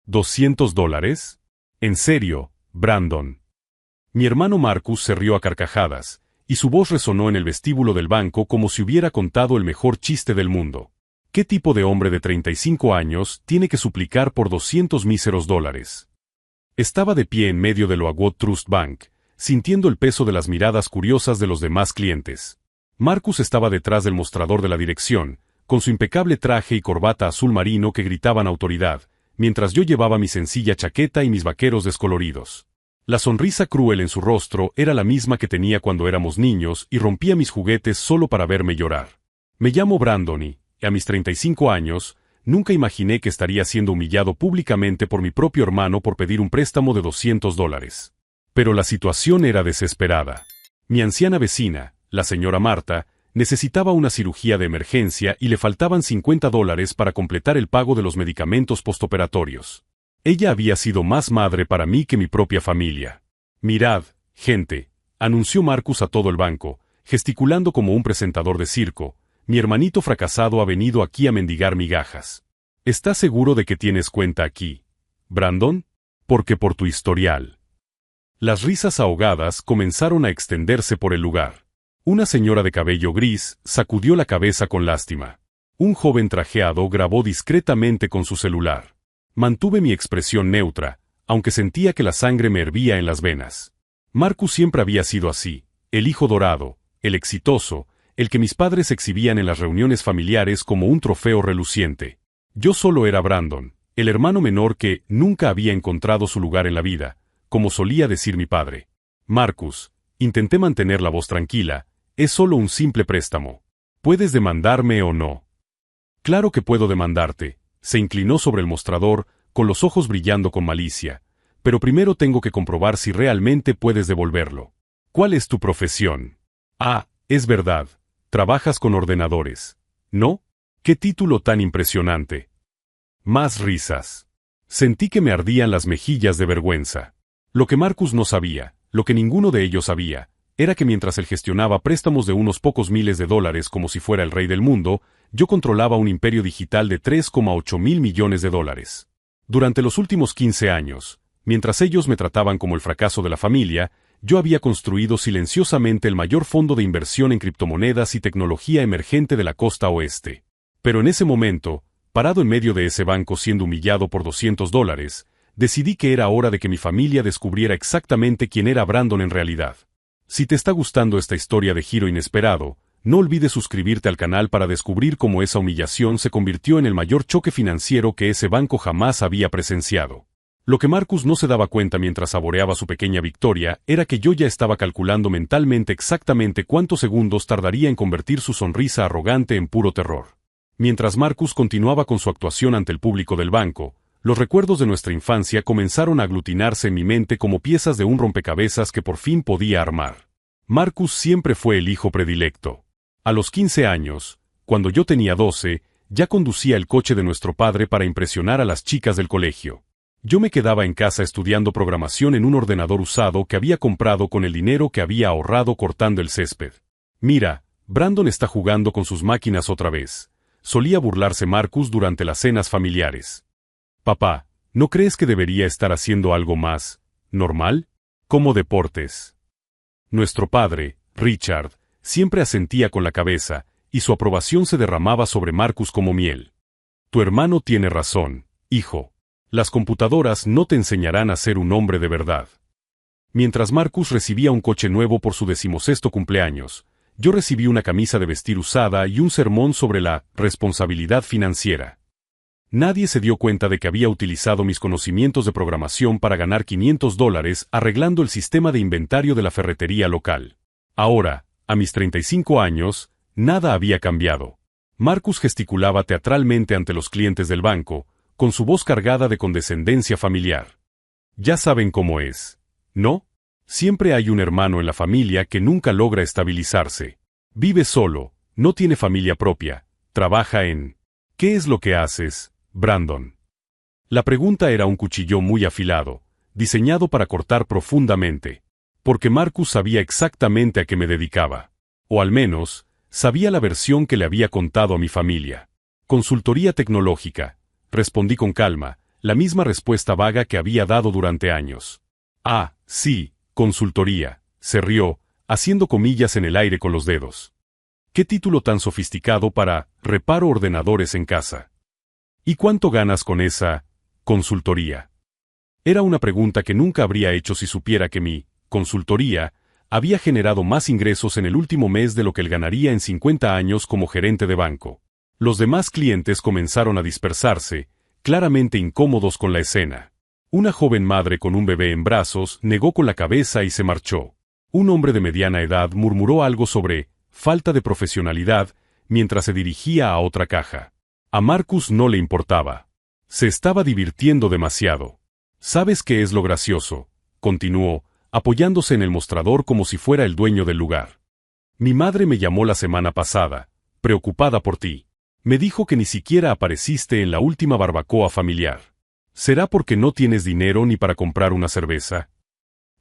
$200? ¿En serio, Brandon? Mi hermano Marcus se rió a carcajadas, y su voz resonó en el vestíbulo del banco como si hubiera contado el mejor chiste del mundo. ¿Qué tipo de hombre de 35 años tiene que suplicar por 200 míseros dólares? Estaba de pie en medio de Oakwood Trust Bank, sintiendo el peso de las miradas curiosas de los demás clientes. Marcus estaba detrás del mostrador de la dirección, con su impecable traje y corbata azul marino que gritaban autoridad, mientras yo llevaba mi sencilla chaqueta y mis vaqueros descoloridos. La sonrisa cruel en su rostro era la misma que tenía cuando éramos niños y rompía mis juguetes solo para verme llorar. Me llamo Brandon y, a mis 35 años, nunca imaginé que estaría siendo humillado públicamente por mi propio hermano por pedir un préstamo de $200. Pero la situación era desesperada. Mi anciana vecina, la señora Marta, necesitaba una cirugía de emergencia y le faltaban $50 para completar el pago de los medicamentos postoperatorios. Ella había sido más madre para mí que mi propia familia. Mirad, gente, anunció Marcus a todo el banco, gesticulando como un presentador de circo, mi hermanito fracasado ha venido aquí a mendigar migajas. ¿Estás seguro de que tienes cuenta aquí, Brandon? Porque por tu historial. Las risas ahogadas comenzaron a extenderse por el lugar. Una señora de cabello gris sacudió la cabeza con lástima. Un joven trajeado grabó discretamente con su celular. Mantuve mi expresión neutra, aunque sentía que la sangre me hervía en las venas. Marcus siempre había sido así, el hijo dorado, el exitoso, el que mis padres exhibían en las reuniones familiares como un trofeo reluciente. Yo solo era Brandon, el hermano menor que nunca había encontrado su lugar en la vida, como solía decir mi padre. Marcus, intenté mantener la voz tranquila, es solo un simple préstamo. ¿Puedes demandarme o no? Claro que puedo demandarte. Se inclinó sobre el mostrador, con los ojos brillando con malicia. Pero primero tengo que comprobar si realmente puedes devolverlo. ¿Cuál es tu profesión? Ah, es verdad. Trabajas con ordenadores. ¿No? ¡Qué título tan impresionante! Más risas. Sentí que me ardían las mejillas de vergüenza. Lo que Marcus no sabía, lo que ninguno de ellos sabía, era que mientras él gestionaba préstamos de unos pocos miles de dólares como si fuera el rey del mundo, yo controlaba un imperio digital de 3,8 mil millones de dólares. Durante los últimos 15 años, mientras ellos me trataban como el fracaso de la familia, yo había construido silenciosamente el mayor fondo de inversión en criptomonedas y tecnología emergente de la costa oeste. Pero en ese momento, parado en medio de ese banco siendo humillado por $200, decidí que era hora de que mi familia descubriera exactamente quién era Brandon en realidad. Si te está gustando esta historia de giro inesperado, no olvides suscribirte al canal para descubrir cómo esa humillación se convirtió en el mayor choque financiero que ese banco jamás había presenciado. Lo que Marcus no se daba cuenta mientras saboreaba su pequeña victoria era que yo ya estaba calculando mentalmente exactamente cuántos segundos tardaría en convertir su sonrisa arrogante en puro terror. Mientras Marcus continuaba con su actuación ante el público del banco, los recuerdos de nuestra infancia comenzaron a aglutinarse en mi mente como piezas de un rompecabezas que por fin podía armar. Marcus siempre fue el hijo predilecto. A los 15 años, cuando yo tenía 12, ya conducía el coche de nuestro padre para impresionar a las chicas del colegio. Yo me quedaba en casa estudiando programación en un ordenador usado que había comprado con el dinero que había ahorrado cortando el césped. Mira, Brandon está jugando con sus máquinas otra vez. Solía burlarse Marcus durante las cenas familiares. Papá, ¿no crees que debería estar haciendo algo más normal? Como deportes. Nuestro padre, Richard, siempre asentía con la cabeza, y su aprobación se derramaba sobre Marcus como miel. Tu hermano tiene razón, hijo. Las computadoras no te enseñarán a ser un hombre de verdad. Mientras Marcus recibía un coche nuevo por su 16º cumpleaños, yo recibí una camisa de vestir usada y un sermón sobre la responsabilidad financiera. Nadie se dio cuenta de que había utilizado mis conocimientos de programación para ganar $500 arreglando el sistema de inventario de la ferretería local. Ahora, a mis 35 años, nada había cambiado. Marcus gesticulaba teatralmente ante los clientes del banco, con su voz cargada de condescendencia familiar. Ya saben cómo es, ¿no? Siempre hay un hermano en la familia que nunca logra estabilizarse. Vive solo, no tiene familia propia, trabaja en... ¿Qué es lo que haces, Brandon? La pregunta era un cuchillo muy afilado, diseñado para cortar profundamente, porque Marcus sabía exactamente a qué me dedicaba. O al menos, sabía la versión que le había contado a mi familia. Consultoría tecnológica, respondí con calma, la misma respuesta vaga que había dado durante años. Ah, sí, consultoría, se rió, haciendo comillas en el aire con los dedos. ¿Qué título tan sofisticado para reparo ordenadores en casa? ¿Y cuánto ganas con esa consultoría? Era una pregunta que nunca habría hecho si supiera que mi consultoría había generado más ingresos en el último mes de lo que él ganaría en 50 años como gerente de banco. Los demás clientes comenzaron a dispersarse, claramente incómodos con la escena. Una joven madre con un bebé en brazos negó con la cabeza y se marchó. Un hombre de mediana edad murmuró algo sobre falta de profesionalidad mientras se dirigía a otra caja. A Marcus no le importaba. Se estaba divirtiendo demasiado. ¿Sabes qué es lo gracioso?, continuó, apoyándose en el mostrador como si fuera el dueño del lugar. Mi madre me llamó la semana pasada, preocupada por ti. Me dijo que ni siquiera apareciste en la última barbacoa familiar. ¿Será porque no tienes dinero ni para comprar una cerveza?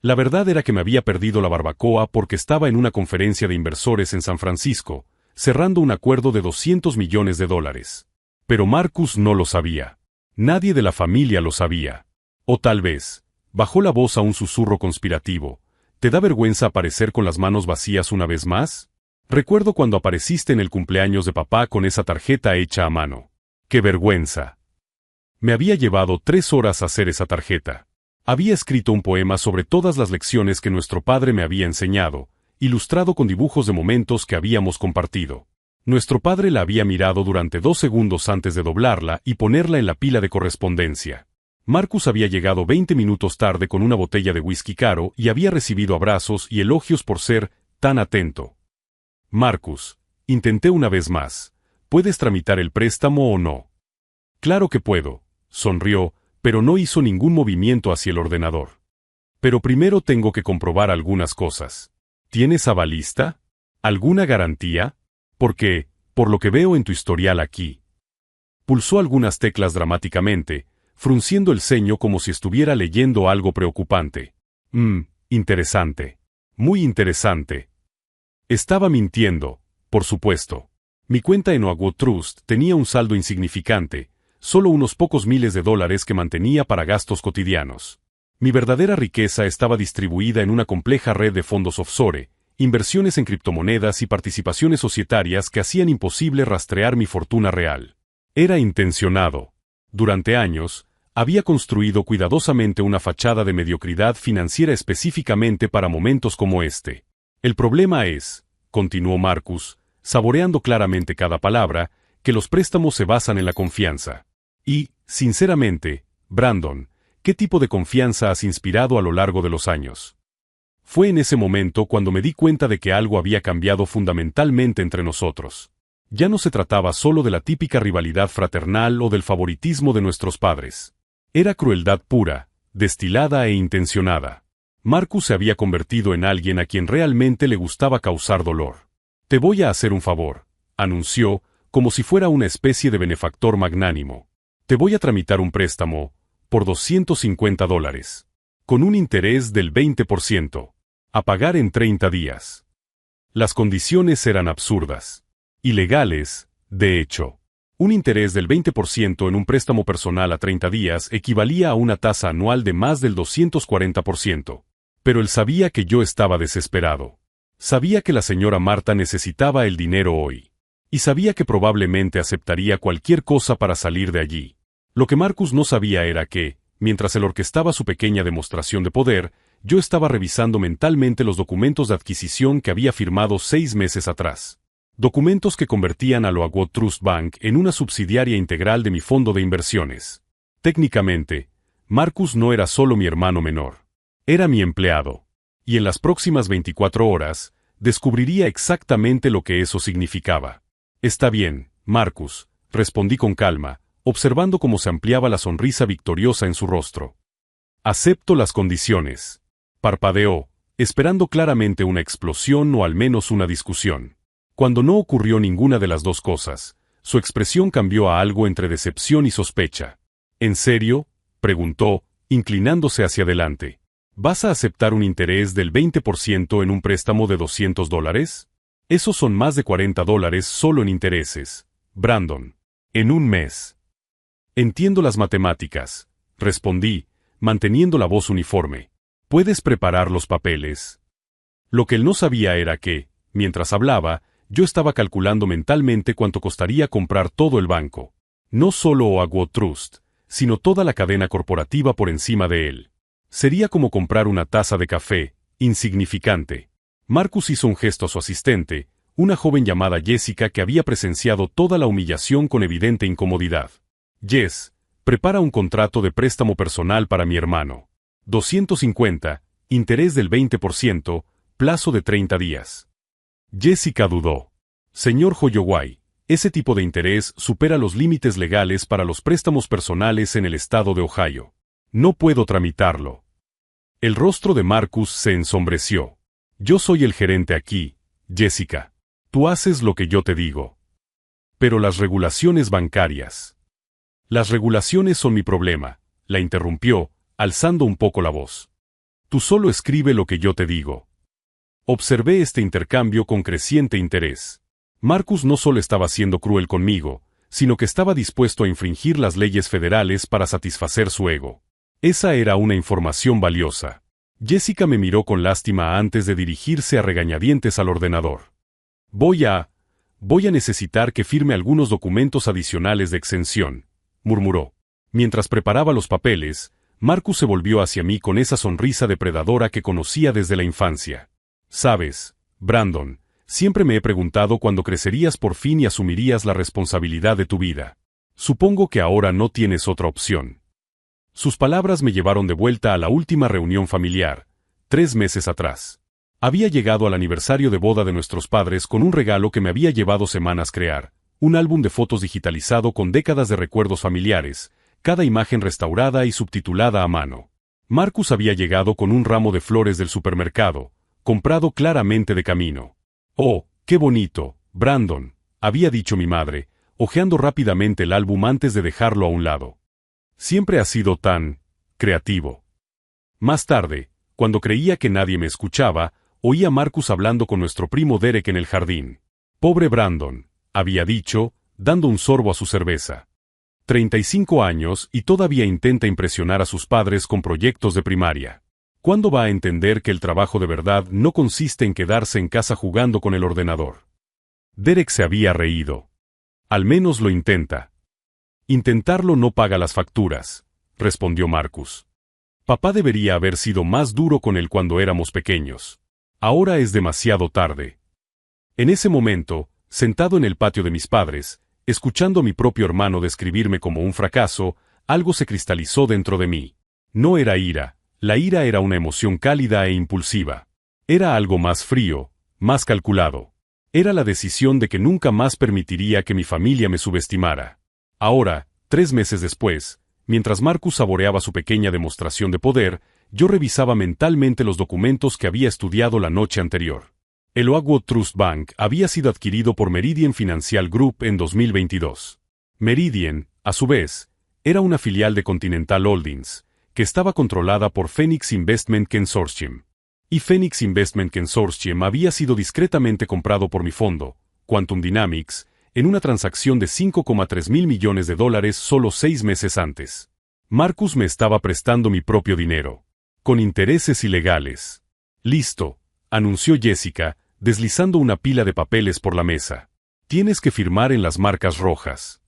La verdad era que me había perdido la barbacoa porque estaba en una conferencia de inversores en San Francisco, cerrando un acuerdo de $200 millones. Pero Marcus no lo sabía. Nadie de la familia lo sabía. O tal vez, bajó la voz a un susurro conspirativo, ¿te da vergüenza aparecer con las manos vacías una vez más? Recuerdo cuando apareciste en el cumpleaños de papá con esa tarjeta hecha a mano. ¡Qué vergüenza! Me había llevado 3 horas hacer esa tarjeta. Había escrito un poema sobre todas las lecciones que nuestro padre me había enseñado, ilustrado con dibujos de momentos que habíamos compartido. Nuestro padre la había mirado durante 2 segundos antes de doblarla y ponerla en la pila de correspondencia. Marcus había llegado 20 minutos tarde con una botella de whisky caro y había recibido abrazos y elogios por ser tan atento. Marcus, intenté una vez más. ¿Puedes tramitar el préstamo o no? Claro que puedo, sonrió, pero no hizo ningún movimiento hacia el ordenador. Pero primero tengo que comprobar algunas cosas. ¿Tienes avalista? ¿Alguna garantía? Porque, por lo que veo en tu historial aquí. Pulsó algunas teclas dramáticamente, frunciendo el ceño como si estuviera leyendo algo preocupante. Interesante. Muy interesante. Estaba mintiendo, por supuesto. Mi cuenta en Oakwood Trust tenía un saldo insignificante, solo unos pocos miles de dólares que mantenía para gastos cotidianos. Mi verdadera riqueza estaba distribuida en una compleja red de fondos offshore, inversiones en criptomonedas y participaciones societarias que hacían imposible rastrear mi fortuna real. Era intencionado. Durante años, había construido cuidadosamente una fachada de mediocridad financiera específicamente para momentos como este. El problema es, continuó Marcus, saboreando claramente cada palabra, que los préstamos se basan en la confianza. Y, sinceramente, Brandon, ¿qué tipo de confianza has inspirado a lo largo de los años? Fue en ese momento cuando me di cuenta de que algo había cambiado fundamentalmente entre nosotros. Ya no se trataba solo de la típica rivalidad fraternal o del favoritismo de nuestros padres. Era crueldad pura, destilada e intencionada. Marcus se había convertido en alguien a quien realmente le gustaba causar dolor. Te voy a hacer un favor, anunció, como si fuera una especie de benefactor magnánimo. Te voy a tramitar un préstamo, por $250, con un interés del 20%, a pagar en 30 días. Las condiciones eran absurdas. Ilegales, de hecho. Un interés del 20% en un préstamo personal a 30 días equivalía a una tasa anual de más del 240%. Pero él sabía que yo estaba desesperado. Sabía que la señora Marta necesitaba el dinero hoy. Y sabía que probablemente aceptaría cualquier cosa para salir de allí. Lo que Marcus no sabía era que, mientras él orquestaba su pequeña demostración de poder, yo estaba revisando mentalmente los documentos de adquisición que había firmado 6 meses atrás. Documentos que convertían a Oakwood Trust Bank en una subsidiaria integral de mi fondo de inversiones. Técnicamente, Marcus no era solo mi hermano menor. Era mi empleado. Y en las próximas 24 horas, descubriría exactamente lo que eso significaba. Está bien, Marcus, respondí con calma, observando cómo se ampliaba la sonrisa victoriosa en su rostro. Acepto las condiciones. Parpadeó, esperando claramente una explosión o al menos una discusión. Cuando no ocurrió ninguna de las dos cosas, su expresión cambió a algo entre decepción y sospecha. ¿En serio?, preguntó, inclinándose hacia adelante. ¿Vas a aceptar un interés del 20% en un préstamo de $200? Esos son más de $40 solo en intereses, Brandon. En un mes. Entiendo las matemáticas, respondí, manteniendo la voz uniforme. ¿Puedes preparar los papeles? Lo que él no sabía era que, mientras hablaba, yo estaba calculando mentalmente cuánto costaría comprar todo el banco. No solo Oakwood Trust, sino toda la cadena corporativa por encima de él. Sería como comprar una taza de café, insignificante. Marcus hizo un gesto a su asistente, una joven llamada Jessica que había presenciado toda la humillación con evidente incomodidad. Jess, prepara un contrato de préstamo personal para mi hermano. 250, interés del 20%, plazo de 30 días. Jessica dudó. Señor Holloway, ese tipo de interés supera los límites legales para los préstamos personales en el estado de Ohio. No puedo tramitarlo. El rostro de Marcus se ensombreció. Yo soy el gerente aquí, Jessica. Tú haces lo que yo te digo. Pero las regulaciones bancarias. Las regulaciones son mi problema, la interrumpió, alzando un poco la voz. Tú solo escribe lo que yo te digo. Observé este intercambio con creciente interés. Marcus no solo estaba siendo cruel conmigo, sino que estaba dispuesto a infringir las leyes federales para satisfacer su ego. Esa era una información valiosa. Jessica me miró con lástima antes de dirigirse a regañadientes al ordenador. Voy a necesitar que firme algunos documentos adicionales de exención, murmuró. Mientras preparaba los papeles, Marcus se volvió hacia mí con esa sonrisa depredadora que conocía desde la infancia. Sabes, Brandon, siempre me he preguntado cuándo crecerías por fin y asumirías la responsabilidad de tu vida. Supongo que ahora no tienes otra opción. Sus palabras me llevaron de vuelta a la última reunión familiar, 3 meses atrás. Había llegado al aniversario de boda de nuestros padres con un regalo que me había llevado semanas crear, un álbum de fotos digitalizado con décadas de recuerdos familiares, cada imagen restaurada y subtitulada a mano. Marcus había llegado con un ramo de flores del supermercado, comprado claramente de camino. «Oh, qué bonito, Brandon», había dicho mi madre, hojeando rápidamente el álbum antes de dejarlo a un lado. Siempre has sido tan creativo. Más tarde, cuando creía que nadie me escuchaba, oí a Marcus hablando con nuestro primo Derek en el jardín. «Pobre Brandon», había dicho, dando un sorbo a su cerveza. 35 años y todavía intenta impresionar a sus padres con proyectos de primaria. ¿Cuándo va a entender que el trabajo de verdad no consiste en quedarse en casa jugando con el ordenador? Derek se había reído. Al menos lo intenta. Intentarlo no paga las facturas, respondió Marcus. Papá debería haber sido más duro con él cuando éramos pequeños. Ahora es demasiado tarde. En ese momento, sentado en el patio de mis padres, escuchando a mi propio hermano describirme como un fracaso, algo se cristalizó dentro de mí. No era ira. La ira era una emoción cálida e impulsiva. Era algo más frío, más calculado. Era la decisión de que nunca más permitiría que mi familia me subestimara. Ahora, 3 meses después, mientras Marcus saboreaba su pequeña demostración de poder, yo revisaba mentalmente los documentos que había estudiado la noche anterior. El Oakwood Trust Bank había sido adquirido por Meridian Financial Group en 2022. Meridian, a su vez, era una filial de Continental Holdings, que estaba controlada por Phoenix Investment Consortium. Y Phoenix Investment Consortium había sido discretamente comprado por mi fondo, Quantum Dynamics, en una transacción de $5,3 mil millones solo 6 meses antes. Marcus me estaba prestando mi propio dinero, con intereses ilegales. Listo, anunció Jessica, deslizando una pila de papeles por la mesa. Tienes que firmar en las marcas rojas.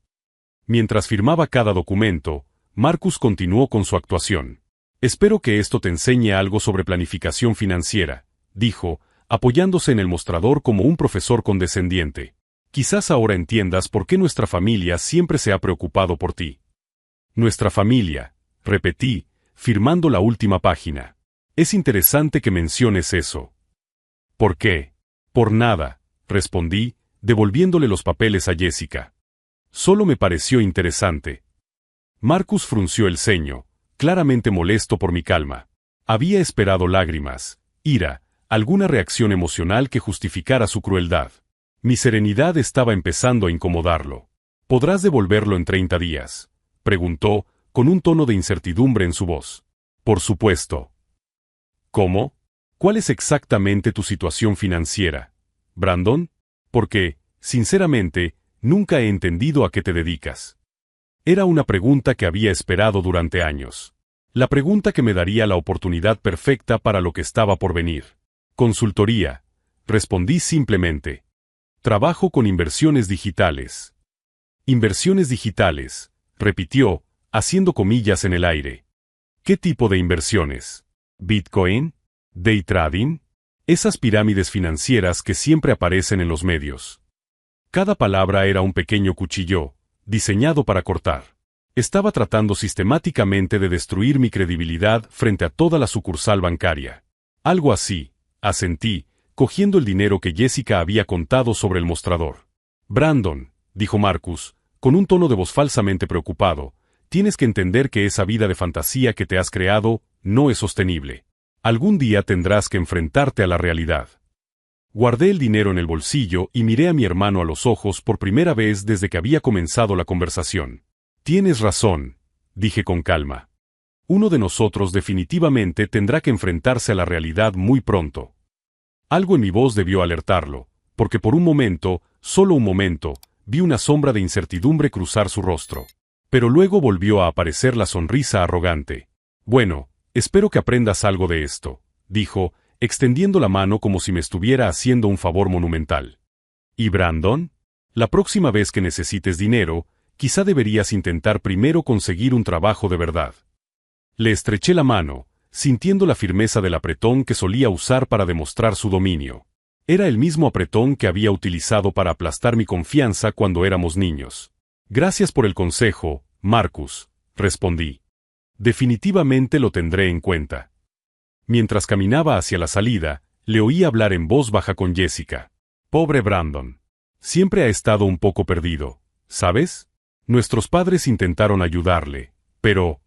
Mientras firmaba cada documento, Marcus continuó con su actuación. Espero que esto te enseñe algo sobre planificación financiera, dijo, apoyándose en el mostrador como un profesor condescendiente. Quizás ahora entiendas por qué nuestra familia siempre se ha preocupado por ti. Nuestra familia, repetí, firmando la última página. Es interesante que menciones eso. ¿Por qué? Por nada, respondí, devolviéndole los papeles a Jessica. Solo me pareció interesante. Marcus frunció el ceño, claramente molesto por mi calma. Había esperado lágrimas, ira, alguna reacción emocional que justificara su crueldad. Mi serenidad estaba empezando a incomodarlo. ¿Podrás devolverlo en 30 días? Preguntó, con un tono de incertidumbre en su voz. Por supuesto. ¿Cómo? ¿Cuál es exactamente tu situación financiera, Brandon? Porque, sinceramente, nunca he entendido a qué te dedicas. Era una pregunta que había esperado durante años. La pregunta que me daría la oportunidad perfecta para lo que estaba por venir. Consultoría. Respondí simplemente. Trabajo con inversiones digitales. Inversiones digitales, repitió, haciendo comillas en el aire. ¿Qué tipo de inversiones? ¿Bitcoin? ¿Day trading? Esas pirámides financieras que siempre aparecen en los medios. Cada palabra era un pequeño cuchillo, diseñado para cortar. Estaba tratando sistemáticamente de destruir mi credibilidad frente a toda la sucursal bancaria. Algo así, asentí, cogiendo el dinero que Jessica había contado sobre el mostrador. Brandon, dijo Marcus, con un tono de voz falsamente preocupado, tienes que entender que esa vida de fantasía que te has creado no es sostenible. Algún día tendrás que enfrentarte a la realidad. Guardé el dinero en el bolsillo y miré a mi hermano a los ojos por primera vez desde que había comenzado la conversación. Tienes razón, dije con calma. Uno de nosotros definitivamente tendrá que enfrentarse a la realidad muy pronto. Algo en mi voz debió alertarlo, porque por un momento, solo un momento, vi una sombra de incertidumbre cruzar su rostro. Pero luego volvió a aparecer la sonrisa arrogante. Bueno, espero que aprendas algo de esto, dijo, extendiendo la mano como si me estuviera haciendo un favor monumental. ¿Y Brandon? La próxima vez que necesites dinero, quizá deberías intentar primero conseguir un trabajo de verdad. Le estreché la mano, sintiendo la firmeza del apretón que solía usar para demostrar su dominio. Era el mismo apretón que había utilizado para aplastar mi confianza cuando éramos niños. Gracias por el consejo, Marcus, respondí. Definitivamente lo tendré en cuenta. Mientras caminaba hacia la salida, le oí hablar en voz baja con Jessica. Pobre Brandon. Siempre ha estado un poco perdido, ¿sabes? Nuestros padres intentaron ayudarle, pero...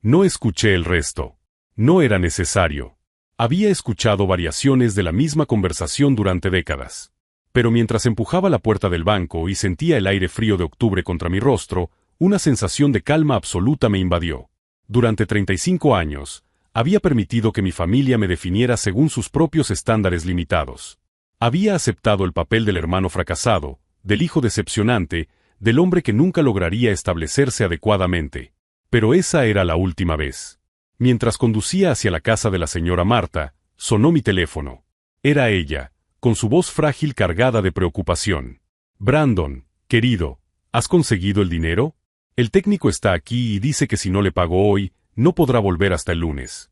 No escuché el resto. No era necesario. Había escuchado variaciones de la misma conversación durante décadas. Pero mientras empujaba la puerta del banco y sentía el aire frío de octubre contra mi rostro, una sensación de calma absoluta me invadió. Durante 35 años, había permitido que mi familia me definiera según sus propios estándares limitados. Había aceptado el papel del hermano fracasado, del hijo decepcionante, del hombre que nunca lograría establecerse adecuadamente. Pero esa era la última vez. Mientras conducía hacia la casa de la señora Marta, sonó mi teléfono. Era ella, con su voz frágil cargada de preocupación. Brandon, querido, ¿has conseguido el dinero? El técnico está aquí y dice que si no le pago hoy, no podrá volver hasta el lunes.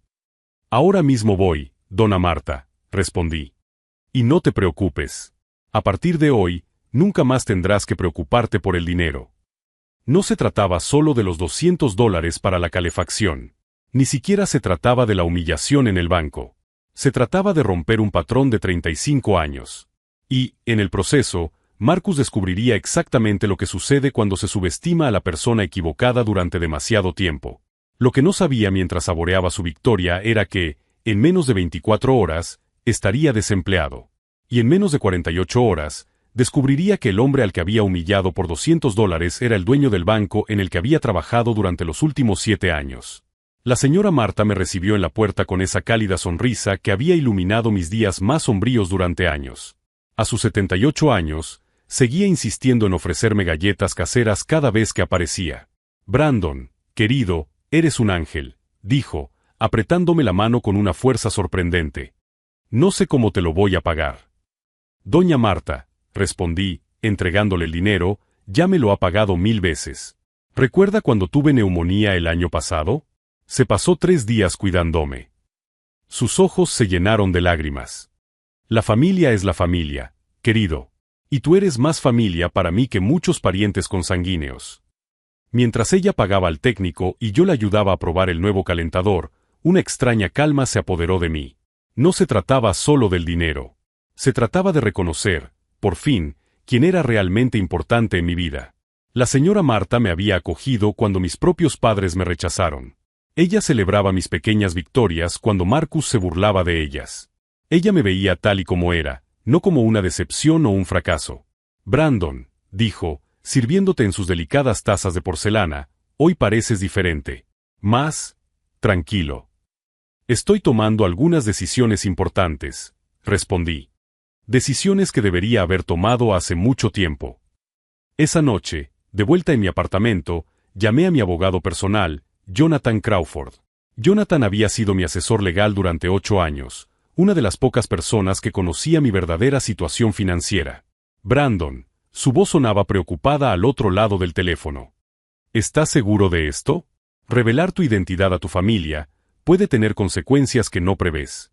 Ahora mismo voy, dona Marta, respondí. Y no te preocupes. A partir de hoy, nunca más tendrás que preocuparte por el dinero. No se trataba solo de los $200 para la calefacción. Ni siquiera se trataba de la humillación en el banco. Se trataba de romper un patrón de 35 años. Y, en el proceso, Marcus descubriría exactamente lo que sucede cuando se subestima a la persona equivocada durante demasiado tiempo. Lo que no sabía mientras saboreaba su victoria era que, en menos de 24 horas, estaría desempleado. Y en menos de 48 horas, descubriría que el hombre al que había humillado por $200 era el dueño del banco en el que había trabajado durante los últimos 7 años. La señora Marta me recibió en la puerta con esa cálida sonrisa que había iluminado mis días más sombríos durante años. A sus 78 años, seguía insistiendo en ofrecerme galletas caseras cada vez que aparecía. Brandon, querido, eres un ángel, dijo, apretándome la mano con una fuerza sorprendente. No sé cómo te lo voy a pagar. Doña Marta, respondí, entregándole el dinero, ya me lo ha pagado 1000 veces. ¿Recuerda cuando tuve neumonía el año pasado? Se pasó 3 días cuidándome. Sus ojos se llenaron de lágrimas. La familia es la familia, querido. Y tú eres más familia para mí que muchos parientes consanguíneos. Mientras ella pagaba al técnico y yo le ayudaba a probar el nuevo calentador, una extraña calma se apoderó de mí. No se trataba solo del dinero. Se trataba de reconocer, por fin, quién era realmente importante en mi vida. La señora Marta me había acogido cuando mis propios padres me rechazaron. Ella celebraba mis pequeñas victorias cuando Marcus se burlaba de ellas. Ella me veía tal y como era, no como una decepción o un fracaso. Brandon, dijo, sirviéndote en sus delicadas tazas de porcelana, hoy pareces diferente. Más tranquilo. Estoy tomando algunas decisiones importantes, respondí. Decisiones que debería haber tomado hace mucho tiempo. Esa noche, de vuelta en mi apartamento, Llamé a mi abogado personal, Jonathan Crawford. Jonathan había sido mi asesor legal durante 8 años, una de las pocas personas que conocía mi verdadera situación financiera. Brandon, su voz sonaba preocupada al otro lado del teléfono. ¿Estás seguro de esto? Revelar tu identidad a tu familia puede tener consecuencias que no prevés.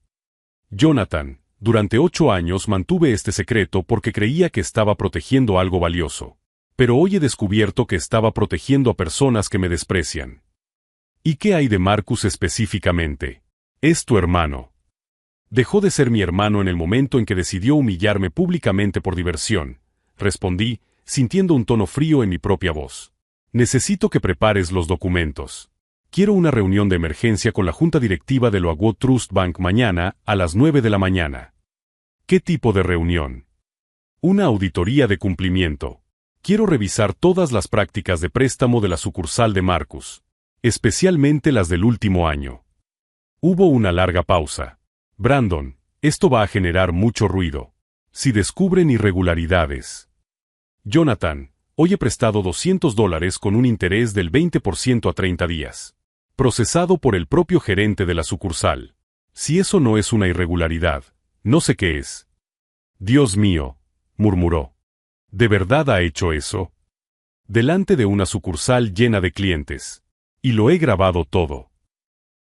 Jonathan, durante 8 años mantuve este secreto porque creía que estaba protegiendo algo valioso. Pero hoy he descubierto que estaba protegiendo a personas que me desprecian. ¿Y qué hay de Marcus específicamente? Es tu hermano. Dejó de ser mi hermano en el momento en que decidió humillarme públicamente por diversión, respondí, sintiendo un tono frío en mi propia voz. Necesito que prepares los documentos. Quiero una reunión de emergencia con la junta directiva de Oakwood Trust Bank mañana a las 9 de la mañana. ¿Qué tipo de reunión? Una auditoría de cumplimiento. Quiero revisar todas las prácticas de préstamo de la sucursal de Marcus, especialmente las del último año. Hubo una larga pausa. Brandon, esto va a generar mucho ruido. Si descubren irregularidades. Jonathan, hoy he prestado $200 con un interés del 20% a 30 días. Procesado por el propio gerente de la sucursal. Si eso no es una irregularidad, no sé qué es. Dios mío, murmuró. ¿De verdad ha hecho eso? Delante de una sucursal llena de clientes. Y lo he grabado todo.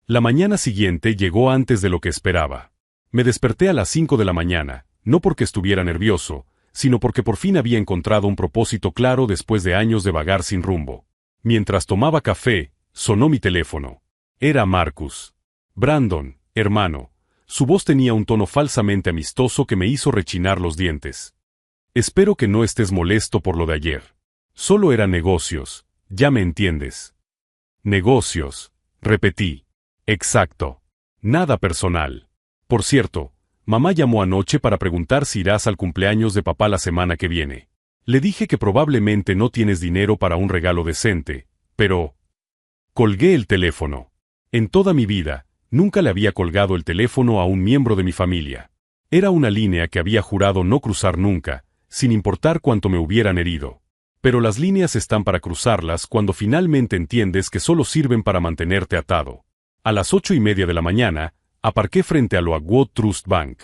La mañana siguiente llegó antes de lo que esperaba. Me desperté a las 5 de la mañana, no porque estuviera nervioso, sino porque por fin había encontrado un propósito claro después de años de vagar sin rumbo. Mientras tomaba café, sonó mi teléfono. Era Marcus. Brandon, hermano. Su voz tenía un tono falsamente amistoso que me hizo rechinar los dientes. Espero que no estés molesto por lo de ayer. Solo eran negocios, ya me entiendes. Negocios, repetí. Exacto. Nada personal. Por cierto, mamá llamó anoche para preguntar si irás al cumpleaños de papá la semana que viene. Le dije que probablemente no tienes dinero para un regalo decente, pero... Colgué el teléfono. En toda mi vida, nunca le había colgado el teléfono a un miembro de mi familia. Era una línea que había jurado no cruzar nunca, sin importar cuánto me hubieran herido. Pero las líneas están para cruzarlas cuando finalmente entiendes que solo sirven para mantenerte atado. A las 8:30 de la mañana, aparqué frente a Oakwood Trust Bank.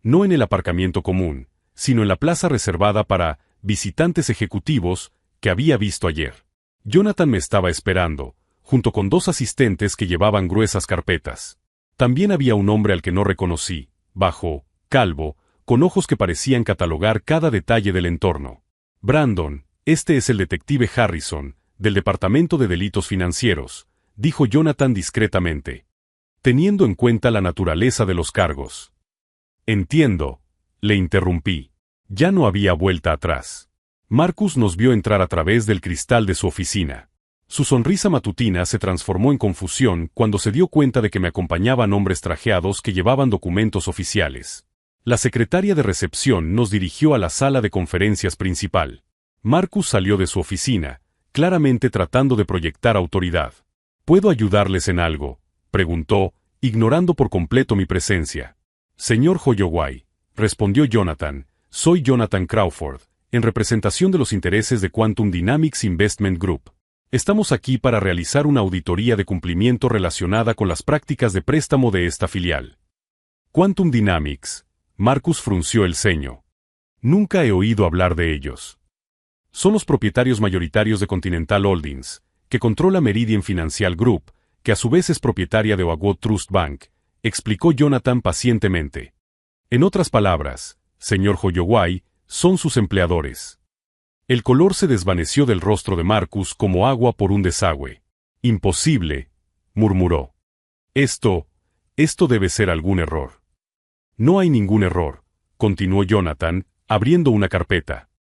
No en el aparcamiento común, sino en la plaza reservada para visitantes ejecutivos que había visto ayer. Jonathan me estaba esperando, junto con 2 asistentes que llevaban gruesas carpetas. También había un hombre al que no reconocí, bajo, calvo, con ojos que parecían catalogar cada detalle del entorno. Brandon, este es el detective Harrison, del Departamento de Delitos Financieros, dijo Jonathan discretamente. Teniendo en cuenta la naturaleza de los cargos. Entiendo, le interrumpí. Ya no había vuelta atrás. Marcus nos vio entrar a través del cristal de su oficina. Su sonrisa matutina se transformó en confusión cuando se dio cuenta de que me acompañaban hombres trajeados que llevaban documentos oficiales. La secretaria de recepción nos dirigió a la sala de conferencias principal. Marcus salió de su oficina, claramente tratando de proyectar autoridad. ¿Puedo ayudarles en algo?, preguntó, ignorando por completo mi presencia. Señor Holloway, respondió Jonathan, soy Jonathan Crawford, en representación de los intereses de Quantum Dynamics Investment Group. Estamos aquí para realizar una auditoría de cumplimiento relacionada con las prácticas de préstamo de esta filial. Quantum Dynamics. Marcus frunció el ceño. Nunca he oído hablar de ellos. Son los propietarios mayoritarios de Continental Holdings, que controla Meridian Financial Group, que a su vez es propietaria de Oakwood Trust Bank, explicó Jonathan pacientemente. En otras palabras, señor Holloway, son sus empleadores. El color se desvaneció del rostro de Marcus como agua por un desagüe. Imposible, murmuró. Esto debe ser algún error. No hay ningún error, continuó Jonathan, abriendo una carpeta.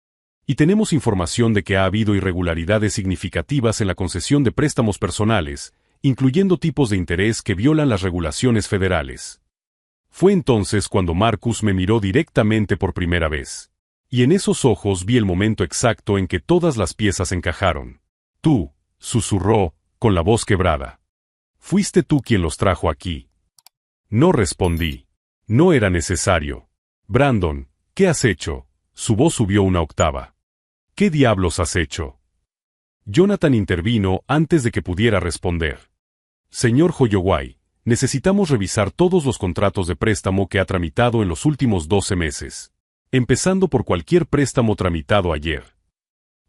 Y tenemos información de que ha habido irregularidades significativas en la concesión de préstamos personales, incluyendo tipos de interés que violan las regulaciones federales. Fue entonces cuando Marcus me miró directamente por primera vez. Y en esos ojos vi el momento exacto en que todas las piezas encajaron. Tú, susurró, con la voz quebrada. Fuiste tú quien los trajo aquí. No respondí. No era necesario. Brandon, ¿qué has hecho? Su voz subió una octava. ¿Qué diablos has hecho? Jonathan intervino antes de que pudiera responder. Señor Holloway, necesitamos revisar todos los contratos de préstamo que ha tramitado en los últimos 12 meses. Empezando por cualquier préstamo tramitado ayer.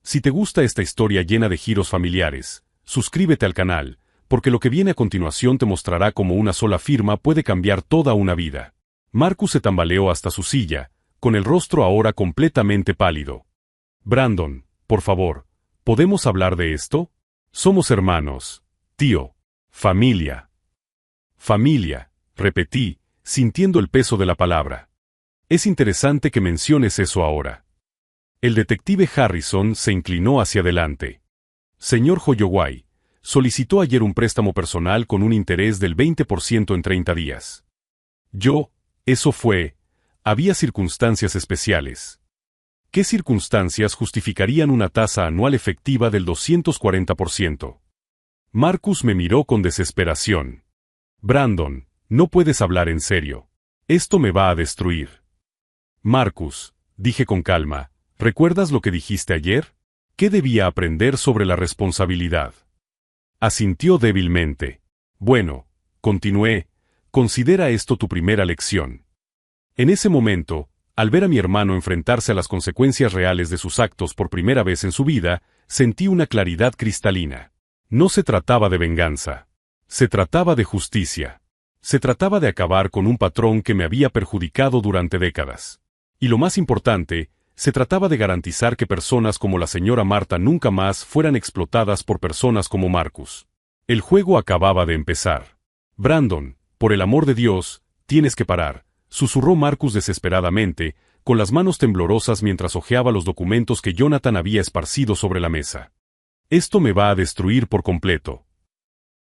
Si te gusta esta historia llena de giros familiares, suscríbete al canal, porque lo que viene a continuación te mostrará cómo una sola firma puede cambiar toda una vida. Marcus se tambaleó hasta su silla, con el rostro ahora completamente pálido. Brandon, por favor, ¿podemos hablar de esto? Somos hermanos, tío, familia. Familia, repetí, sintiendo el peso de la palabra. Es interesante que menciones eso ahora. El detective Harrison se inclinó hacia adelante. Señor Holloway, solicitó ayer un préstamo personal con un interés del 20% en 30 días. Eso fue, había circunstancias especiales. ¿Qué circunstancias justificarían una tasa anual efectiva del 240%? Marcus me miró con desesperación. Brandon, no puedes hablar en serio. Esto me va a destruir. Marcus, dije con calma, ¿recuerdas lo que dijiste ayer? ¿Qué debía aprender sobre la responsabilidad? Asintió débilmente. Bueno, continué, considera esto tu primera lección. En ese momento, al ver a mi hermano enfrentarse a las consecuencias reales de sus actos por primera vez en su vida, sentí una claridad cristalina. No se trataba de venganza. Se trataba de justicia. Se trataba de acabar con un patrón que me había perjudicado durante décadas. Y lo más importante, se trataba de garantizar que personas como la señora Marta nunca más fueran explotadas por personas como Marcus. El juego acababa de empezar. Brandon, por el amor de Dios, tienes que parar, susurró Marcus desesperadamente, con las manos temblorosas mientras hojeaba los documentos que Jonathan había esparcido sobre la mesa. Esto me va a destruir por completo.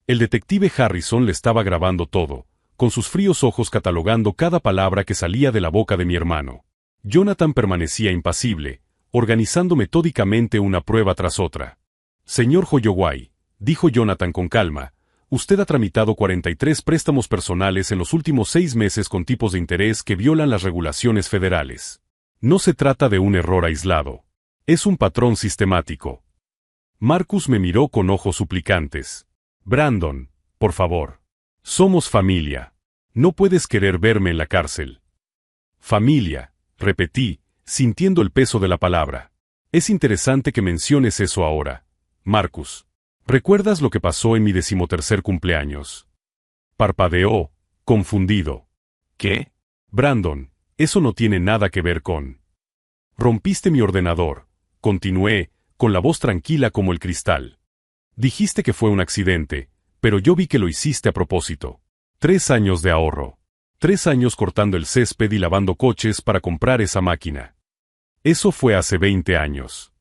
El detective Harrison le estaba grabando todo, con sus fríos ojos catalogando cada palabra que salía de la boca de mi hermano. Jonathan permanecía impasible, organizando metódicamente una prueba tras otra. Señor Holloway, dijo Jonathan con calma, usted ha tramitado 43 préstamos personales en los últimos 6 meses con tipos de interés que violan las regulaciones federales. No se trata de un error aislado. Es un patrón sistemático. Marcus me miró con ojos suplicantes. Brandon, por favor. Somos familia. No puedes querer verme en la cárcel. Familia, repetí, sintiendo el peso de la palabra. Es interesante que menciones eso ahora, Marcus. ¿Recuerdas lo que pasó en mi 13º cumpleaños? Parpadeó, confundido. ¿Qué? Brandon, eso no tiene nada que ver con... Rompiste mi ordenador, continué, con la voz tranquila como el cristal. Dijiste que fue un accidente, pero yo vi que lo hiciste a propósito. 3 años de ahorro. 3 años cortando el césped y lavando coches para comprar esa máquina. Eso fue hace 20 años.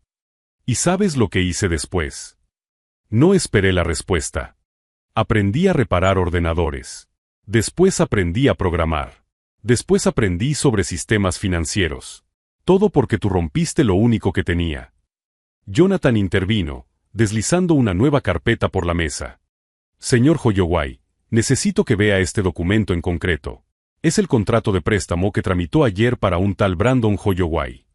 ¿Y sabes lo que hice después? No esperé la respuesta. Aprendí a reparar ordenadores. Después aprendí a programar. Después aprendí sobre sistemas financieros. Todo porque tú rompiste lo único que tenía. Jonathan intervino, deslizando una nueva carpeta por la mesa. Señor Holloway, necesito que vea este documento en concreto. Es el contrato de préstamo que tramitó ayer para un tal Brandon Holloway.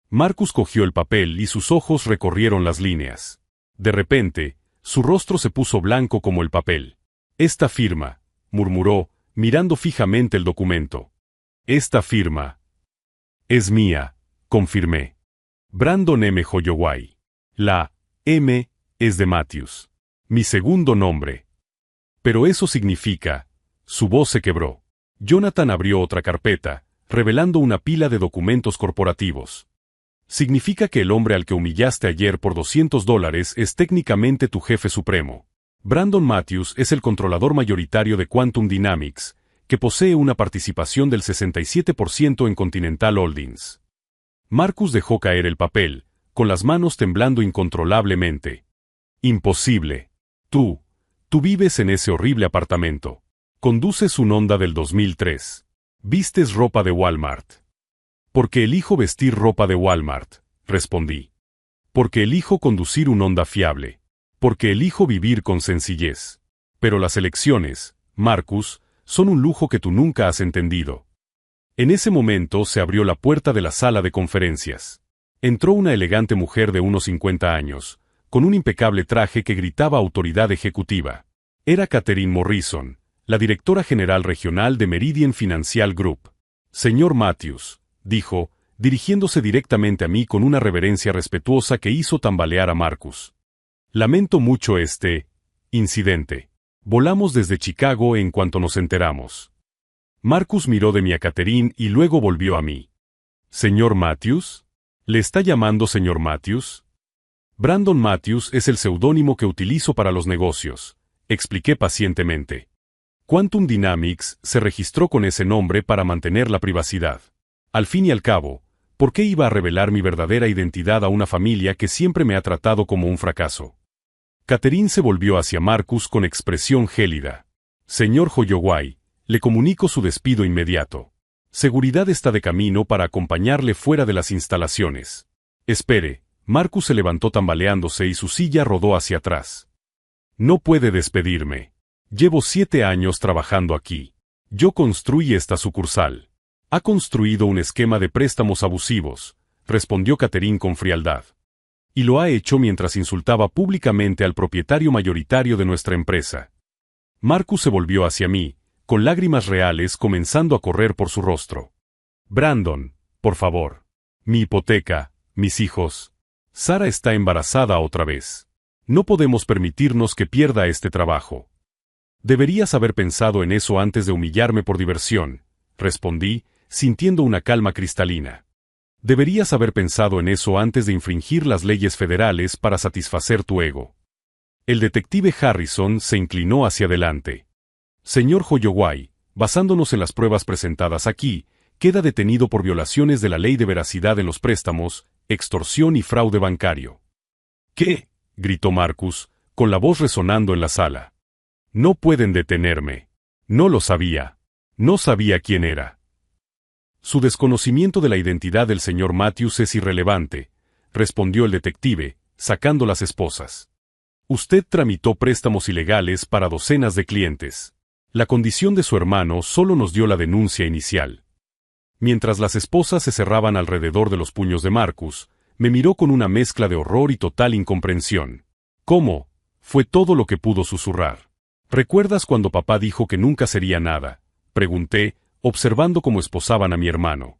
Marcus cogió el papel y sus ojos recorrieron las líneas. De repente, su rostro se puso blanco como el papel. Esta firma, murmuró, mirando fijamente el documento. Esta firma es mía, confirmé. Brandon M. Holloway. La M es de Matthews. Mi segundo nombre. Pero eso significa... Su voz se quebró. Jonathan abrió otra carpeta, revelando una pila de documentos corporativos. Significa que el hombre al que humillaste ayer por $200 es técnicamente tu jefe supremo. Brandon Matthews es el controlador mayoritario de Quantum Dynamics, que posee una participación del 67% en Continental Holdings. Marcus dejó caer el papel, con las manos temblando incontrolablemente. Imposible. Tú vives en ese horrible apartamento. Conduces un Honda del 2003. Vistes ropa de Walmart. Porque elijo vestir ropa de Walmart, respondí. Porque elijo conducir un Honda fiable. Porque elijo vivir con sencillez. Pero las elecciones, Marcus, son un lujo que tú nunca has entendido. En ese momento se abrió la puerta de la sala de conferencias. Entró una elegante mujer de unos 50 años, con un impecable traje que gritaba autoridad ejecutiva. Era Catherine Morrison, la directora general regional de Meridian Financial Group. Señor Matthews, dijo, dirigiéndose directamente a mí con una reverencia respetuosa que hizo tambalear a Marcus. Lamento mucho este incidente. Volamos desde Chicago en cuanto nos enteramos. Marcus miró de mí a Catherine y luego volvió a mí. ¿Señor Matthews? ¿Le está llamando señor Matthews? Brandon Matthews es el seudónimo que utilizo para los negocios, expliqué pacientemente. Quantum Dynamics se registró con ese nombre para mantener la privacidad. Al fin y al cabo, ¿por qué iba a revelar mi verdadera identidad a una familia que siempre me ha tratado como un fracaso? Catherine se volvió hacia Marcus con expresión gélida. Señor Holloway, le comunico su despido inmediato. Seguridad está de camino para acompañarle fuera de las instalaciones. Espere, Marcus se levantó tambaleándose y su silla rodó hacia atrás. No puede despedirme. Llevo 7 años trabajando aquí. Yo construí esta sucursal. Ha construido un esquema de préstamos abusivos, respondió Catherine con frialdad. Y lo ha hecho mientras insultaba públicamente al propietario mayoritario de nuestra empresa. Marcus se volvió hacia mí, con lágrimas reales comenzando a correr por su rostro. Brandon, por favor. Mi hipoteca, mis hijos. Sara está embarazada otra vez. No podemos permitirnos que pierda este trabajo. Deberías haber pensado en eso antes de humillarme por diversión, respondí, sintiendo una calma cristalina. Deberías haber pensado en eso antes de infringir las leyes federales para satisfacer tu ego. El detective Harrison se inclinó hacia adelante. Señor Holloway, basándonos en las pruebas presentadas aquí, queda detenido por violaciones de la ley de veracidad en los préstamos, extorsión y fraude bancario. ¿Qué? Gritó Marcus, con la voz resonando en la sala. No pueden detenerme. No lo sabía. No sabía quién era. Su desconocimiento de la identidad del señor Matthews es irrelevante, respondió el detective, sacando las esposas. Usted tramitó préstamos ilegales para docenas de clientes. La condición de su hermano solo nos dio la denuncia inicial. Mientras las esposas se cerraban alrededor de los puños de Marcus, me miró con una mezcla de horror y total incomprensión. ¿Cómo? Fue todo lo que pudo susurrar. ¿Recuerdas cuando papá dijo que nunca sería nada? Pregunté, observando cómo esposaban a mi hermano.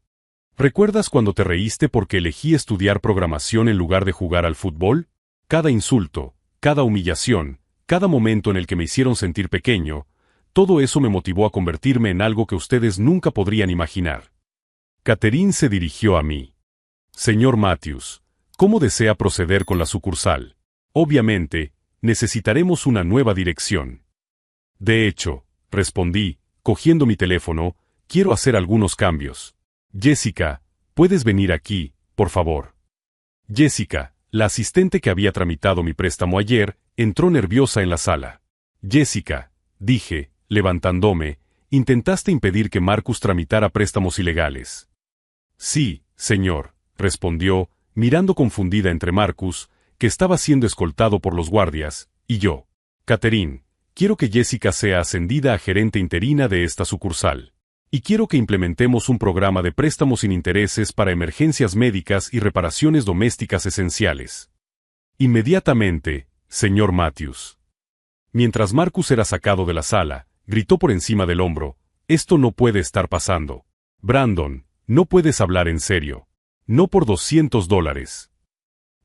¿Recuerdas cuando te reíste porque elegí estudiar programación en lugar de jugar al fútbol? Cada insulto, cada humillación, cada momento en el que me hicieron sentir pequeño, todo eso me motivó a convertirme en algo que ustedes nunca podrían imaginar. Catherine se dirigió a mí. Señor Matthews, ¿cómo desea proceder con la sucursal? Obviamente, necesitaremos una nueva dirección. De hecho, respondí, cogiendo mi teléfono, quiero hacer algunos cambios. Jessica, ¿puedes venir aquí, por favor? Jessica, la asistente que había tramitado mi préstamo ayer, entró nerviosa en la sala. Jessica, dije, levantándome, intentaste impedir que Marcus tramitara préstamos ilegales. Sí, señor, respondió, mirando confundida entre Marcus, que estaba siendo escoltado por los guardias, y yo. Catherine, quiero que Jessica sea ascendida a gerente interina de esta sucursal. Y quiero que implementemos un programa de préstamos sin intereses para emergencias médicas y reparaciones domésticas esenciales. Inmediatamente, señor Matthews. Mientras Marcus era sacado de la sala, gritó por encima del hombro, esto no puede estar pasando. Brandon, no puedes hablar en serio. No por $200.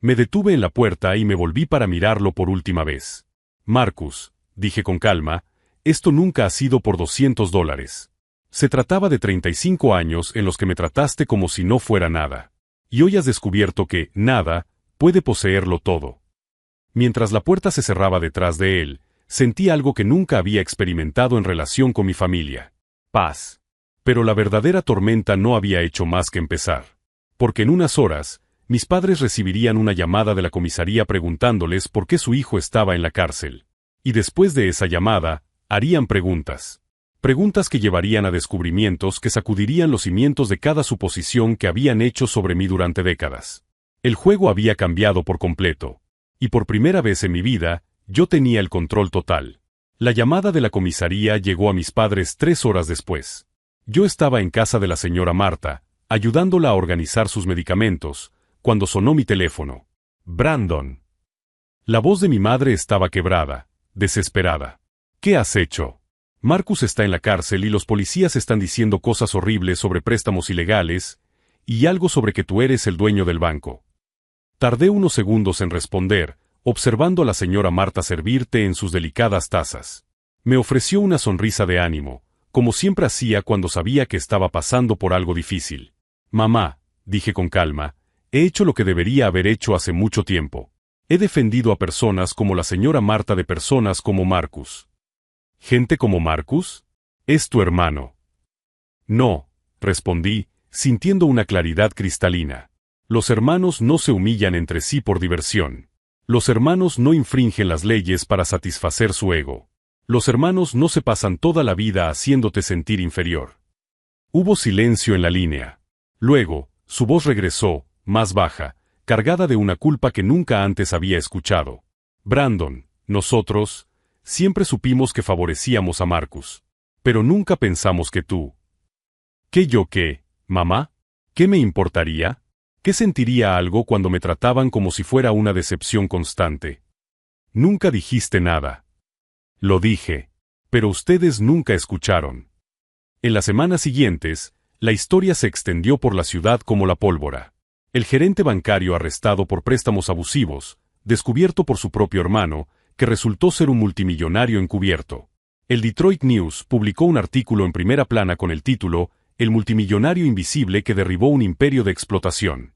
Me detuve en la puerta y me volví para mirarlo por última vez. Marcus, dije con calma, esto nunca ha sido por $200. Se trataba de 35 años en los que me trataste como si no fuera nada. Y hoy has descubierto que, nada, puede poseerlo todo. Mientras la puerta se cerraba detrás de él, sentí algo que nunca había experimentado en relación con mi familia. Paz. Pero la verdadera tormenta no había hecho más que empezar. Porque en unas horas, mis padres recibirían una llamada de la comisaría preguntándoles por qué su hijo estaba en la cárcel. Y después de esa llamada, harían preguntas. Preguntas que llevarían a descubrimientos que sacudirían los cimientos de cada suposición que habían hecho sobre mí durante décadas. El juego había cambiado por completo. Y por primera vez en mi vida, yo tenía el control total. La llamada de la comisaría llegó a mis padres 3 horas después. Yo estaba en casa de la señora Marta, ayudándola a organizar sus medicamentos, cuando sonó mi teléfono. Brandon. La voz de mi madre estaba quebrada, desesperada. ¿Qué has hecho? Marcus está en la cárcel y los policías están diciendo cosas horribles sobre préstamos ilegales, y algo sobre que tú eres el dueño del banco. Tardé unos segundos en responder, observando a la señora Marta servir té en sus delicadas tazas. Me ofreció una sonrisa de ánimo, como siempre hacía cuando sabía que estaba pasando por algo difícil. Mamá, dije con calma, he hecho lo que debería haber hecho hace mucho tiempo. He defendido a personas como la señora Marta de personas como Marcus. ¿Gente como Marcus? Es tu hermano. No, respondí, sintiendo una claridad cristalina. Los hermanos no se humillan entre sí por diversión. Los hermanos no infringen las leyes para satisfacer su ego. Los hermanos no se pasan toda la vida haciéndote sentir inferior. Hubo silencio en la línea. Luego, su voz regresó, más baja, cargada de una culpa que nunca antes había escuchado. Brandon, nosotros, siempre supimos que favorecíamos a Marcus. Pero nunca pensamos que tú. ¿Qué yo qué, mamá? ¿Qué me importaría? ¿Qué sentiría algo cuando me trataban como si fuera una decepción constante? Nunca dijiste nada. Lo dije. Pero ustedes nunca escucharon. En las semanas siguientes, la historia se extendió por la ciudad como la pólvora. El gerente bancario arrestado por préstamos abusivos, descubierto por su propio hermano, que resultó ser un multimillonario encubierto. El Detroit News publicó un artículo en primera plana con el título El multimillonario invisible que derribó un imperio de explotación.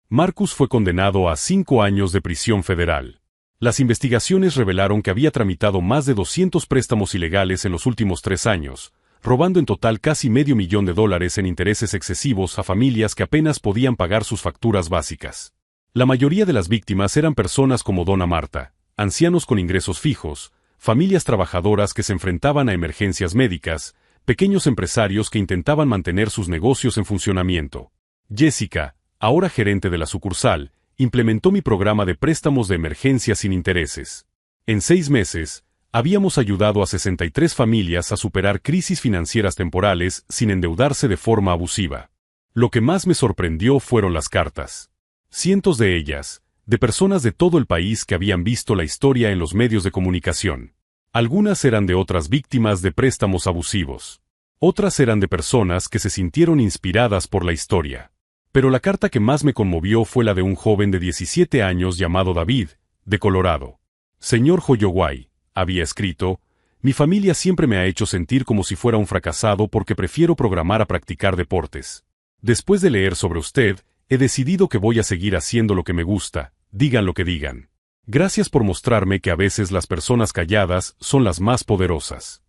Marcus fue condenado a 5 años de prisión federal. Las investigaciones revelaron que había tramitado más de 200 préstamos ilegales en los últimos 3 años, robando en total casi $500,000 en intereses excesivos a familias que apenas podían pagar sus facturas básicas. La mayoría de las víctimas eran personas como Dona Marta, ancianos con ingresos fijos, familias trabajadoras que se enfrentaban a emergencias médicas, pequeños empresarios que intentaban mantener sus negocios en funcionamiento. Jessica, ahora gerente de la sucursal, implementó mi programa de préstamos de emergencia sin intereses. En 6 meses, habíamos ayudado a 63 familias a superar crisis financieras temporales sin endeudarse de forma abusiva. Lo que más me sorprendió fueron las cartas. Cientos de ellas, de personas de todo el país que habían visto la historia en los medios de comunicación. Algunas eran de otras víctimas de préstamos abusivos. Otras eran de personas que se sintieron inspiradas por la historia. Pero la carta que más me conmovió fue la de un joven de 17 años llamado David, de Colorado. Señor Holloway, había escrito, mi familia siempre me ha hecho sentir como si fuera un fracasado porque prefiero programar a practicar deportes. Después de leer sobre usted, he decidido que voy a seguir haciendo lo que me gusta, digan lo que digan. Gracias por mostrarme que a veces las personas calladas son las más poderosas.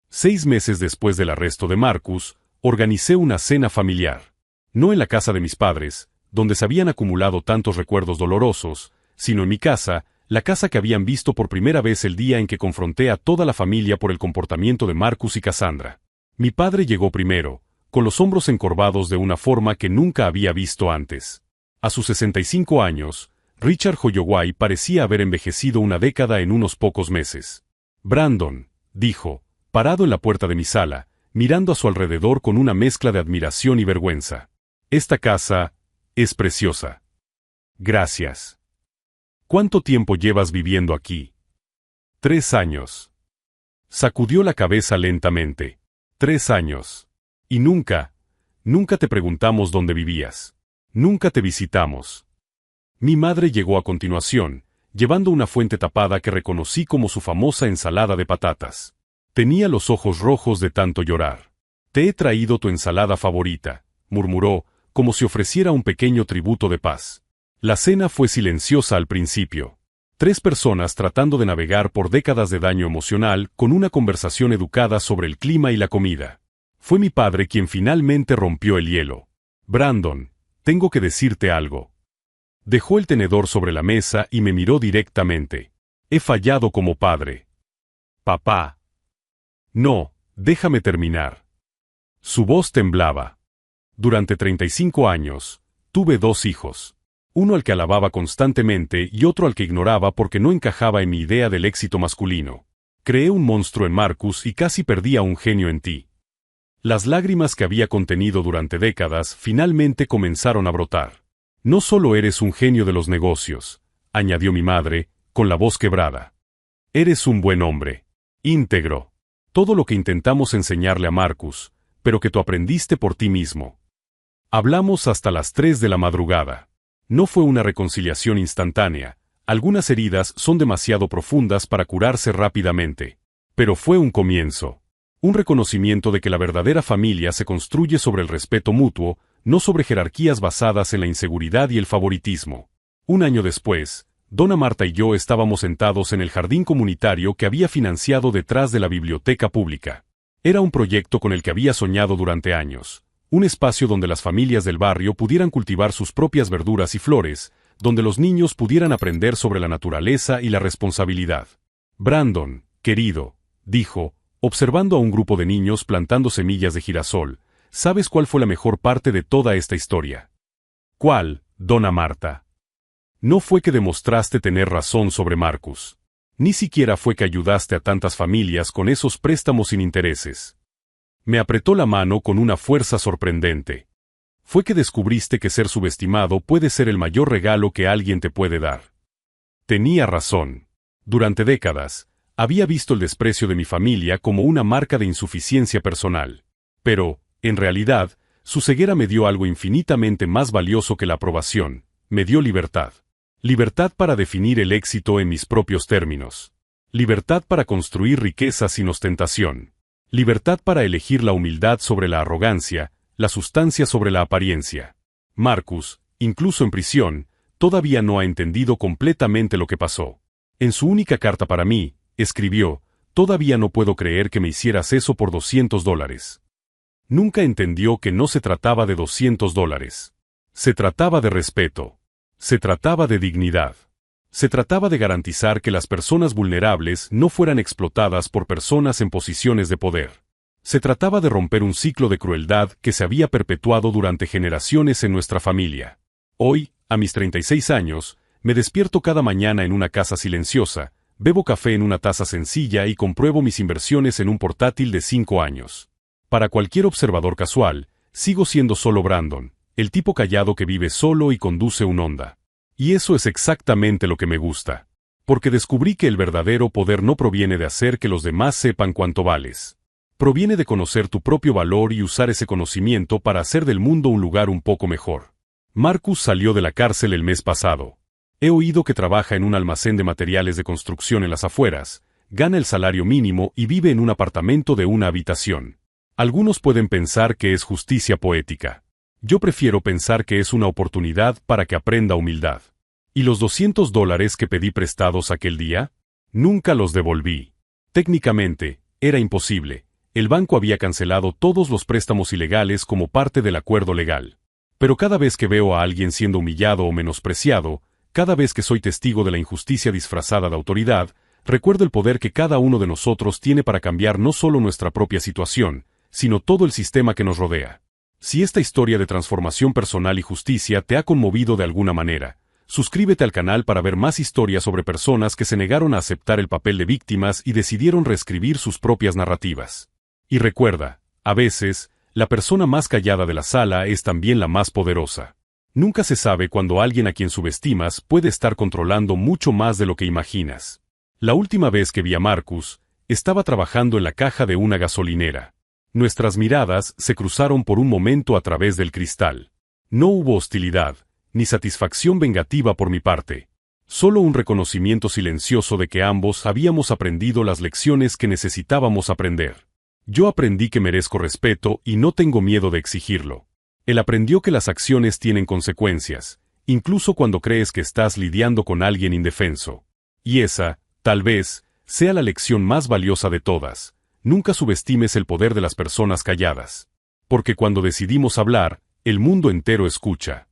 6 meses después del arresto de Marcus, organicé una cena familiar. No en la casa de mis padres, donde se habían acumulado tantos recuerdos dolorosos, sino en mi casa, la casa que habían visto por primera vez el día en que confronté a toda la familia por el comportamiento de Marcus y Cassandra. Mi padre llegó primero, con los hombros encorvados de una forma que nunca había visto antes. A sus 65 años, Richard Holloway parecía haber envejecido una década en unos pocos meses. Brandon, dijo, parado en la puerta de mi sala, mirando a su alrededor con una mezcla de admiración y vergüenza. Esta casa es preciosa. Gracias. ¿Cuánto tiempo llevas viviendo aquí? 3 años. Sacudió la cabeza lentamente. 3 años. Y nunca te preguntamos dónde vivías. Nunca te visitamos. Mi madre llegó a continuación, llevando una fuente tapada que reconocí como su famosa ensalada de patatas. Tenía los ojos rojos de tanto llorar. Te he traído tu ensalada favorita, murmuró, como si ofreciera un pequeño tributo de paz. La cena fue silenciosa al principio. 3 personas tratando de navegar por décadas de daño emocional con una conversación educada sobre el clima y la comida. Fue mi padre quien finalmente rompió el hielo. Brandon, tengo que decirte algo. Dejó el tenedor sobre la mesa y me miró directamente. He fallado como padre. Papá. No, déjame terminar. Su voz temblaba. Durante 35 años, tuve 2 hijos. Uno al que alababa constantemente y otro al que ignoraba porque no encajaba en mi idea del éxito masculino. Creé un monstruo en Marcus y casi perdí a un genio en ti. Las lágrimas que había contenido durante décadas finalmente comenzaron a brotar. No solo eres un genio de los negocios, añadió mi madre, con la voz quebrada. Eres un buen hombre. Íntegro. Todo lo que intentamos enseñarle a Marcus, pero que tú aprendiste por ti mismo. Hablamos hasta las 3 de la madrugada. No fue una reconciliación instantánea. Algunas heridas son demasiado profundas para curarse rápidamente. Pero fue un comienzo. Un reconocimiento de que la verdadera familia se construye sobre el respeto mutuo, no sobre jerarquías basadas en la inseguridad y el favoritismo. Un año después, Dona Marta y yo estábamos sentados en el jardín comunitario que había financiado detrás de la biblioteca pública. Era un proyecto con el que había soñado durante años. Un espacio donde las familias del barrio pudieran cultivar sus propias verduras y flores, donde los niños pudieran aprender sobre la naturaleza y la responsabilidad. Brandon, querido, dijo, observando a un grupo de niños plantando semillas de girasol, ¿sabes cuál fue la mejor parte de toda esta historia? ¿Cuál, Dona Marta? No fue que demostraste tener razón sobre Marcus. Ni siquiera fue que ayudaste a tantas familias con esos préstamos sin intereses. Me apretó la mano con una fuerza sorprendente. Fue que descubriste que ser subestimado puede ser el mayor regalo que alguien te puede dar. Tenía razón. Durante décadas, había visto el desprecio de mi familia como una marca de insuficiencia personal. Pero, en realidad, su ceguera me dio algo infinitamente más valioso que la aprobación. Me dio libertad. Libertad para definir el éxito en mis propios términos. Libertad para construir riqueza sin ostentación. Libertad para elegir la humildad sobre la arrogancia, la sustancia sobre la apariencia. Marcus, incluso en prisión, todavía no ha entendido completamente lo que pasó. En su única carta para mí, escribió, todavía no puedo creer que me hicieras eso por $200. Nunca entendió que no se trataba de $200. Se trataba de respeto. Se trataba de dignidad. Se trataba de garantizar que las personas vulnerables no fueran explotadas por personas en posiciones de poder. Se trataba de romper un ciclo de crueldad que se había perpetuado durante generaciones en nuestra familia. Hoy, a mis 36 años, me despierto cada mañana en una casa silenciosa, bebo café en una taza sencilla y compruebo mis inversiones en un portátil de 5 años. Para cualquier observador casual, sigo siendo solo Brandon, el tipo callado que vive solo y conduce un Honda. Y eso es exactamente lo que me gusta. Porque descubrí que el verdadero poder no proviene de hacer que los demás sepan cuánto vales. Proviene de conocer tu propio valor y usar ese conocimiento para hacer del mundo un lugar un poco mejor. Marcus salió de la cárcel el mes pasado. He oído que trabaja en un almacén de materiales de construcción en las afueras, gana el salario mínimo y vive en un apartamento de una habitación. Algunos pueden pensar que es justicia poética. Yo prefiero pensar que es una oportunidad para que aprenda humildad. ¿Y los $200 que pedí prestados aquel día? Nunca los devolví. Técnicamente, era imposible. El banco había cancelado todos los préstamos ilegales como parte del acuerdo legal. Pero cada vez que veo a alguien siendo humillado o menospreciado, cada vez que soy testigo de la injusticia disfrazada de autoridad, recuerdo el poder que cada uno de nosotros tiene para cambiar no solo nuestra propia situación, sino todo el sistema que nos rodea. Si esta historia de transformación personal y justicia te ha conmovido de alguna manera, suscríbete al canal para ver más historias sobre personas que se negaron a aceptar el papel de víctimas y decidieron reescribir sus propias narrativas. Y recuerda, a veces, la persona más callada de la sala es también la más poderosa. Nunca se sabe cuándo alguien a quien subestimas puede estar controlando mucho más de lo que imaginas. La última vez que vi a Marcus, estaba trabajando en la caja de una gasolinera. Nuestras miradas se cruzaron por un momento a través del cristal. No hubo hostilidad, ni satisfacción vengativa por mi parte. Solo un reconocimiento silencioso de que ambos habíamos aprendido las lecciones que necesitábamos aprender. Yo aprendí que merezco respeto y no tengo miedo de exigirlo. Él aprendió que las acciones tienen consecuencias, incluso cuando crees que estás lidiando con alguien indefenso. Y esa, tal vez, sea la lección más valiosa de todas. Nunca subestimes el poder de las personas calladas. Porque cuando decidimos hablar, el mundo entero escucha.